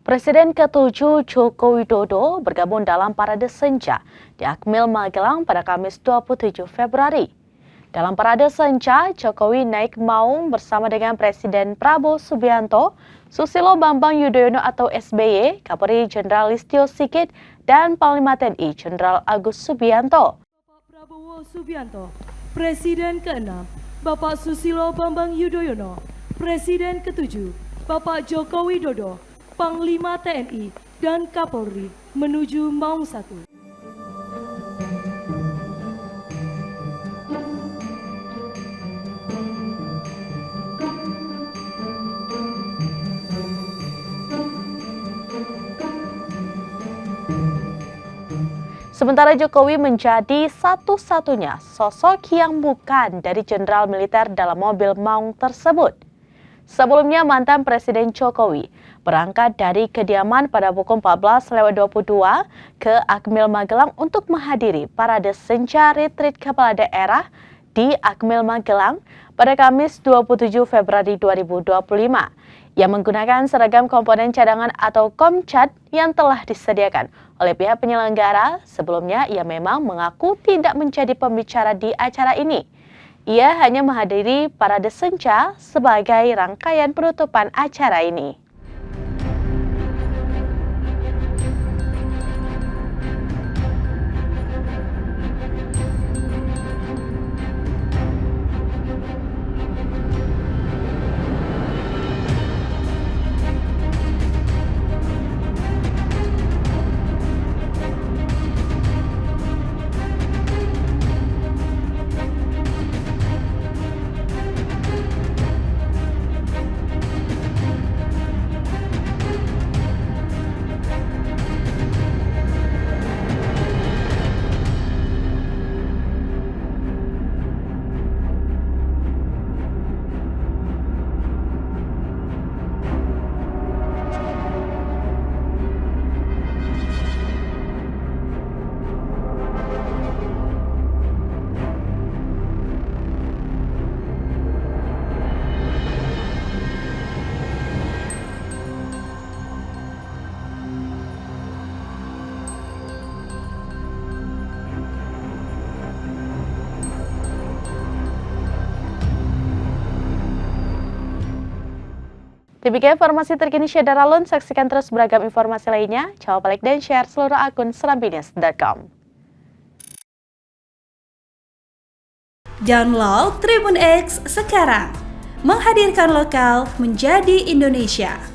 Presiden ke-7 Joko Widodo bergabung dalam parade senja di Akmil Magelang pada Kamis 27 Februari. Dalam parade senja, Jokowi naik maung bersama dengan Presiden Prabowo Subianto, Susilo Bambang Yudhoyono atau SBY, Kapolri Jenderal Listio Sigit, dan Panglima TNI Jenderal Agus Subianto. Bapak Prabowo Subianto, Presiden ke-6, Bapak Susilo Bambang Yudhoyono, Presiden ke-7, Bapak Joko Widodo, Panglima TNI dan Kapolri menuju Maung 1. Sementara Jokowi menjadi satu-satunya sosok yang bukan dari jenderal militer dalam mobil maung tersebut. Sebelumnya mantan Presiden Jokowi berangkat dari kediaman pada pukul 14.22 ke Akmil Magelang untuk menghadiri parade senja retreat kepala daerah di Akmil Magelang pada Kamis 27 Februari 2025 yang menggunakan seragam komponen cadangan atau Komcat yang telah disediakan oleh pihak penyelenggara. Sebelumnya ia memang mengaku tidak menjadi pembicara di acara ini. Ia hanya menghadiri parade senja sebagai rangkaian penutupan acara ini. Demikian informasi terkini Syedaralun, saksikan terus beragam informasi lainnya. Jangan lupa like dan share seluruh akun serambinews.com. Download Tribun X sekarang, menghadirkan lokal menjadi Indonesia.